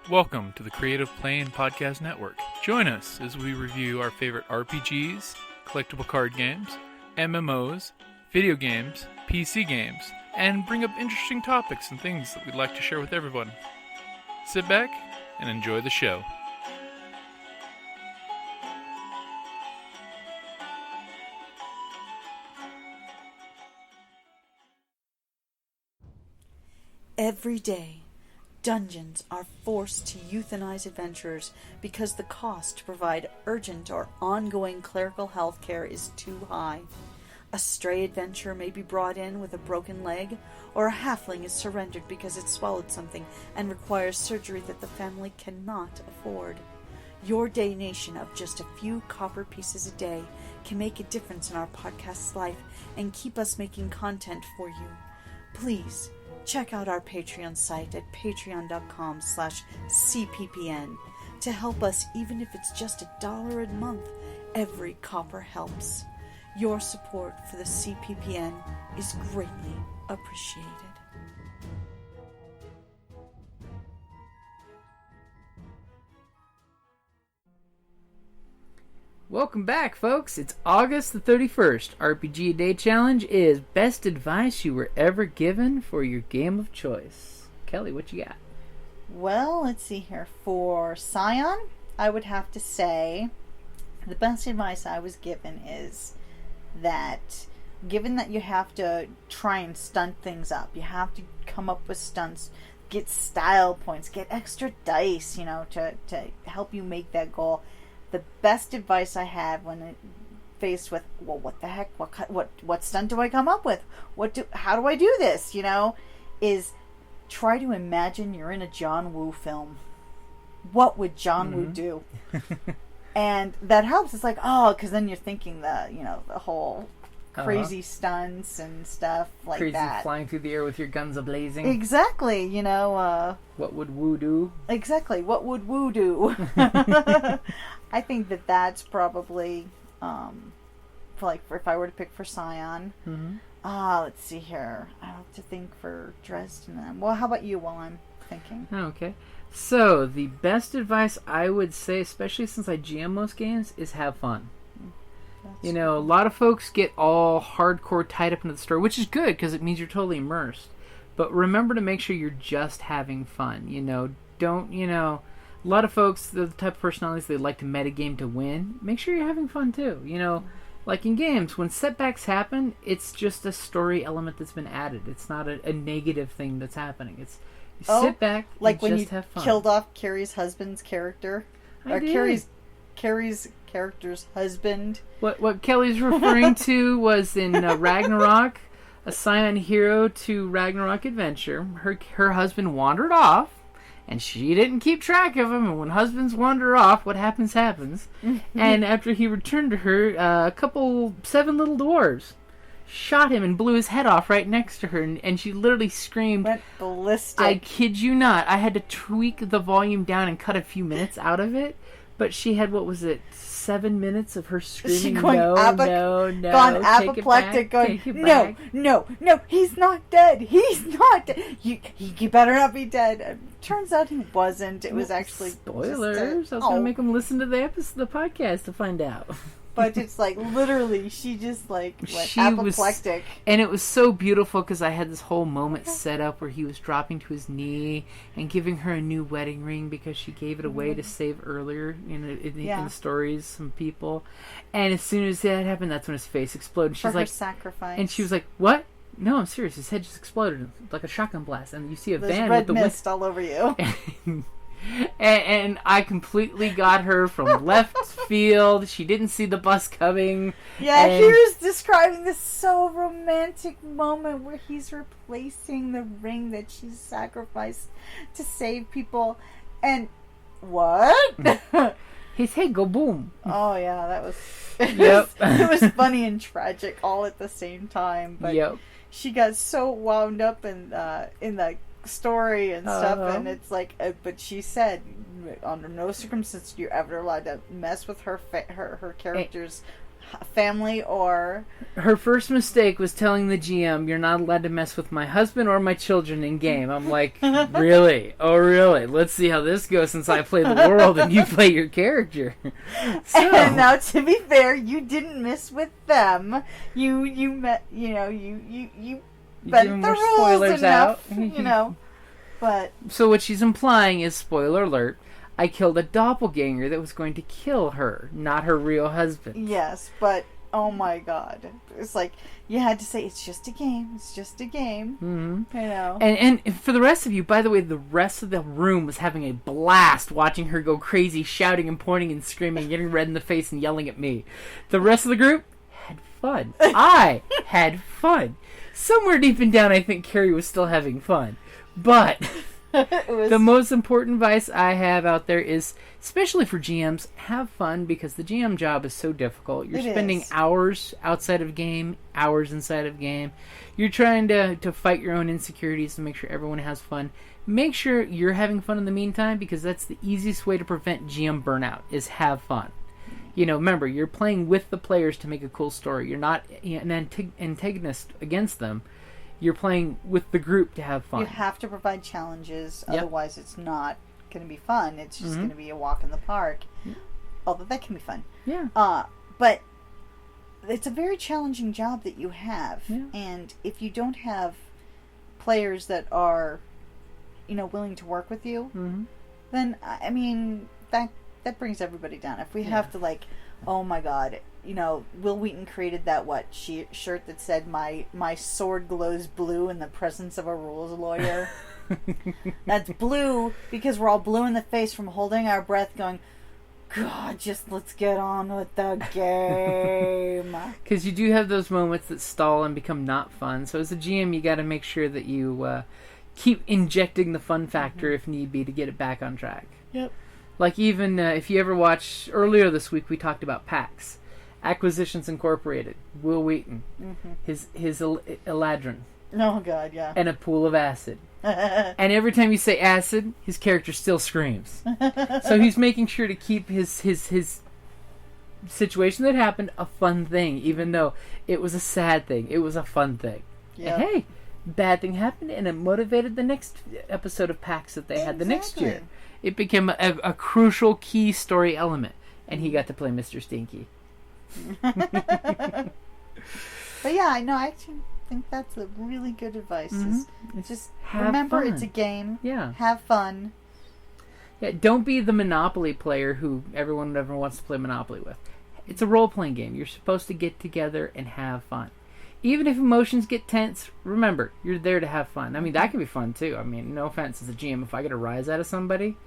Welcome to the Creative Playing Podcast Network. Join us as we review our favorite RPGs, collectible card games, MMOs, video games, PC games, and bring up interesting topics and things that we'd like to share with everyone. Sit back and enjoy the show. Every day, dungeons are forced to euthanize adventurers because the cost to provide urgent or ongoing clerical health care is too high. A stray adventurer may be brought in with a broken leg, or a halfling is surrendered because it swallowed something and requires surgery that the family cannot afford. Your donation of just a few copper pieces a day can make a difference in our podcast's life and keep us making content for you. Please, check out our Patreon site at patreon.com/cppn to help us, even if it's just $1 a month. Every copper helps. Your support for the CPPN is greatly appreciated. Welcome back, folks. It's August the 31st. RPGaDAY Challenge is best advice you were ever given for your game of choice. Kelly, what you got? Well, let's see here. For Scion, I would have to say the best advice I was given is that given that you have to try and stunt things up, you have to come up with stunts, get style points, get extra dice, to help you make that goal. The best advice I had when faced with, well, what the heck, what stunt do I come up with? How do I do this? Is try to imagine you're in a John Woo film. What would John Woo do? And that helps. It's like, because then you're thinking the whole crazy stunts and stuff like crazy that. Flying through the air with your guns a-blazing. Exactly, what would Woo do? Exactly, what would Woo do? I think that's probably, if I were to pick for Scion. Mm-hmm. Let's see here. I have to think for Dresden. Well, how about you while I'm thinking? Okay. So, the best advice I would say, especially since I GM most games, is have fun. A lot of folks get all hardcore tied up into the story, which is good because it means you're totally immersed. But remember to make sure you're just having fun. A lot of folks, the type of personalities, they like to metagame to win. Make sure you're having fun too. Like in games, when setbacks happen, it's just a story element that's been added. It's not a negative thing that's happening. It's sit back like and when just have fun. Killed off Carrie's husband's character. Carrie's character's husband. What Kelly's referring to was in Ragnarok, a Scion hero to Ragnarok adventure. Her husband wandered off, and she didn't keep track of him. And when husbands wander off, what happens. And after he returned to her, 7 little dwarves shot him and blew his head off right next to her, and she literally screamed. Went ballistic. I kid you not. I had to tweak the volume down and cut a few minutes out of it. But she had, 7 minutes of her screaming, she going no, gone apoplectic, going, no, he's not dead. He's not dead. He better not be dead. Turns out he wasn't. It was actually spoilers. I was going to make them listen to the podcast to find out. But it's like, literally, she just went apoplectic. And it was so beautiful because I had this whole moment set up where he was dropping to his knee and giving her a new wedding ring because she gave it away to save earlier in the stories some people. And as soon as that happened, that's when his face exploded. She's like, sacrifice. And she was like, what? No, I'm serious. His head just exploded like a shotgun blast. And you see a van red with the mist all over you. And I completely got her from left field. She didn't see the bus coming. Yeah, here's describing this so romantic moment where he's replacing the ring that she sacrificed to save people. And what? His head go boom. Oh yeah, that was. Yep. It was funny and tragic all at the same time. But she got so wound up in the story and stuff, and it's like, but she said, under no circumstance you're ever allowed to mess with her character's family or... Her first mistake was telling the GM, "You're not allowed to mess with my husband or my children in game." I'm like, really? Oh, really? Let's see how this goes since I play the world and you play your character. So, And now, to be fair, you didn't mess with them. You met, you you bent giving the more rules spoilers enough, out. But So what she's implying is, spoiler alert, I killed a doppelganger that was going to kill her, not her real husband. yes, but oh my god, it's like you had to say it's just a game. It's just a game. Mm-hmm. And for the rest of you, by the way, the rest of the room was having a blast watching her go crazy, shouting and pointing and screaming, getting red in the face and yelling at me. The rest of the group had fun. I had fun. Somewhere deep and down, I think Carrie was still having fun. But the most important advice I have out there is, especially for GMs, have fun, because the GM job is so difficult. You're spending hours outside of game, hours inside of game. You're trying to fight your own insecurities to make sure everyone has fun. Make sure you're having fun in the meantime, because that's the easiest way to prevent GM burnout, is have fun. Remember, you're playing with the players to make a cool story. You're not an antagonist against them. You're playing with the group to have fun. You have to provide challenges, otherwise it's not going to be fun. It's just going to be a walk in the park. Although that can be fun. Yeah. But it's a very challenging job that you have. Yeah. And if you don't have players that are, willing to work with you, then, I mean, that brings everybody down. If we have to, oh my god, Will Wheaton created that shirt that said my sword glows blue in the presence of a rules lawyer. That's blue because we're all blue in the face from holding our breath going, God, just let's get on with the game. Because you do have those moments that stall and become not fun. So as a GM, you got to make sure that you keep injecting the fun factor if need be to get it back on track. Yep. Like even if you ever watched, earlier this week we talked about PAX. Acquisitions Incorporated, Will Wheaton, his Eladrin. Oh god, yeah. And a pool of acid. And every time you say acid, his character still screams. So he's making sure to keep his situation that happened a fun thing, even though it was a sad thing. It was a fun thing. Yep. And hey, bad thing happened, and it motivated the next episode of PAX that they had the next year. It became a crucial key story element, and he got to play Mr. Stinky. But yeah, I know. I actually think that's a really good advice. Is just remember fun. It's a game. Yeah. Have fun. Yeah. Don't be the Monopoly player who everyone ever wants to play Monopoly with. It's a role-playing game. You're supposed to get together and have fun. Even if emotions get tense, remember, you're there to have fun. I mean, that can be fun too. I mean, no offense as a GM, if I get a rise out of somebody,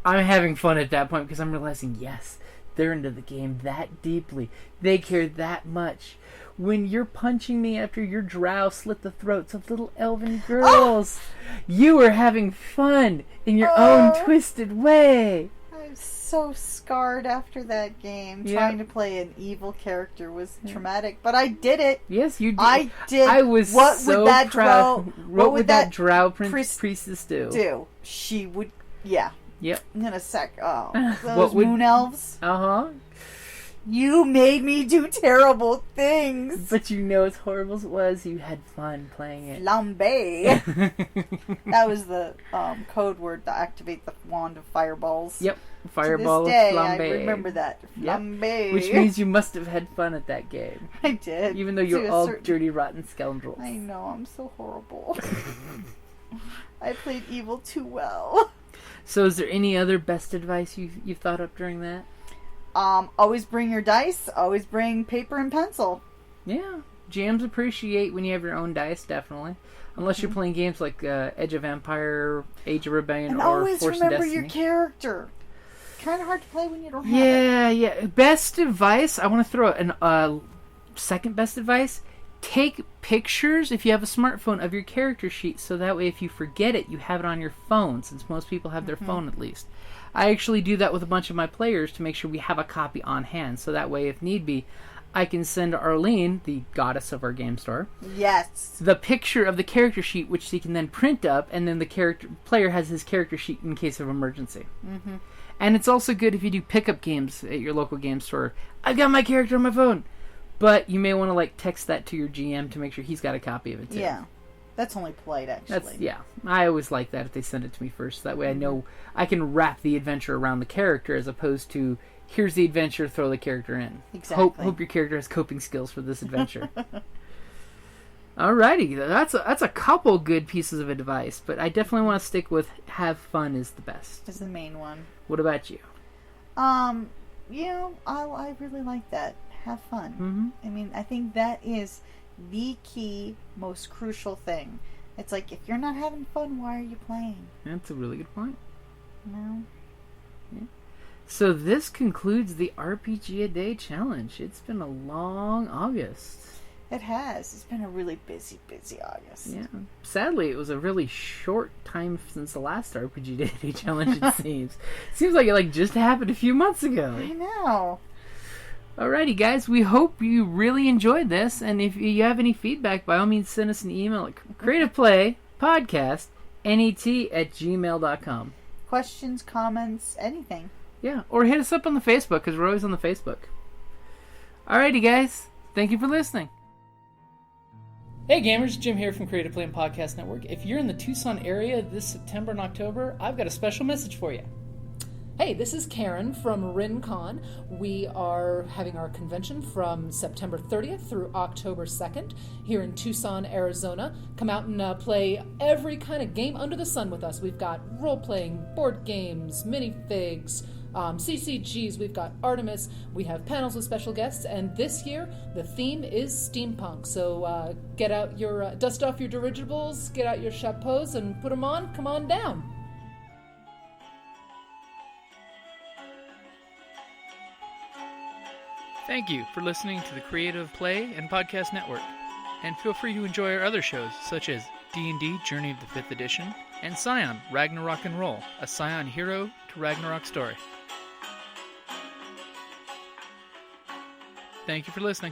I'm having fun at that point because I'm realizing, yes, they're into the game that deeply. They care that much. When you're punching me after your drow slit the throats of little elven girls, you are having fun in your own twisted way. I'm so scarred after that game. Yeah. Trying to play an evil character was traumatic, but I did it. Yes, you did. I did. I was what so would that proud. What would that drow priestess do? She would, yeah. Yep. In a sec. Oh, What those moon elves. Uh-huh. You made me do terrible things. But as horrible as it was, you had fun playing it. Flambe. That was the code word to activate the wand of fireballs. Yep. Fireball to this day, flambe. I remember that. Flambe. Yep. Which means you must have had fun at that game. I did. Even though you're all dirty, rotten scoundrels. I know, I'm so horrible. I played evil too well. So is there any other best advice you've thought up during that? Always bring your dice. Always bring paper and pencil. Yeah. GMs appreciate when you have your own dice, definitely. Unless you're playing games like Edge of Empire, Age of Rebellion, and or always Force and remember Destiny. your character. Kind of hard to play when you don't have it. Yeah. Best advice, I want to throw an second best advice. Take pictures, if you have a smartphone, of your character sheet, so that way if you forget it, you have it on your phone, since most people have their phone at least. I actually do that with a bunch of my players to make sure we have a copy on hand, so that way, if need be, I can send Arlene, the goddess of our game store, yes, the picture of the character sheet, which she can then print up, and then the player has his character sheet in case of emergency. And it's also good if you do pickup games at your local game store. I've got my character on my phone. But you may want to like text that to your GM to make sure he's got a copy of it too. Yeah. That's only polite, actually. I always like that if they send it to me first. That way I know I can wrap the adventure around the character as opposed to, here's the adventure, throw the character in. Exactly. Hope your character has coping skills for this adventure. Alrighty, that's a couple good pieces of advice, but I definitely want to stick with have fun is the best. Is the main one. What about you? I really like that. Have fun. Mm-hmm. I mean, I think that is the key, most crucial thing. It's like, if you're not having fun, why are you playing? That's a really good point. No. Yeah. So this concludes the RPG-A-Day challenge. It's been a long August. It has. It's been a really busy August. Yeah. Sadly, it was a really short time since the last RPG-A-Day challenge, it seems. Seems like it just happened a few months ago. I know. Alrighty, guys. We hope you really enjoyed this. And if you have any feedback, by all means, send us an email at creativeplaypodcast@gmail.com. Questions, comments, anything. Yeah, or hit us up on the Facebook, because we're always on the Facebook. Alrighty, guys. Thank you for listening. Hey gamers, Jim here from Creative Play and Podcast Network. If you're in the Tucson area this September and October, I've got a special message for you. Hey, this is Karen from RinCon. We are having our convention from September 30th through October 2nd here in Tucson, Arizona. Come out and play every kind of game under the sun with us. We've got role-playing, board games, minifigs, CCGs, we've got Artemis, we have panels with special guests, and this year the theme is steampunk. So get out your, dust off your dirigibles, get out your chapeaus and put them on, come on down. Thank you for listening to the Creative Play and Podcast Network. And feel free to enjoy our other shows, such as D&D Journey of the 5th Edition and Scion Ragnarok and Roll, a Scion hero to Ragnarok story. Thank you for listening.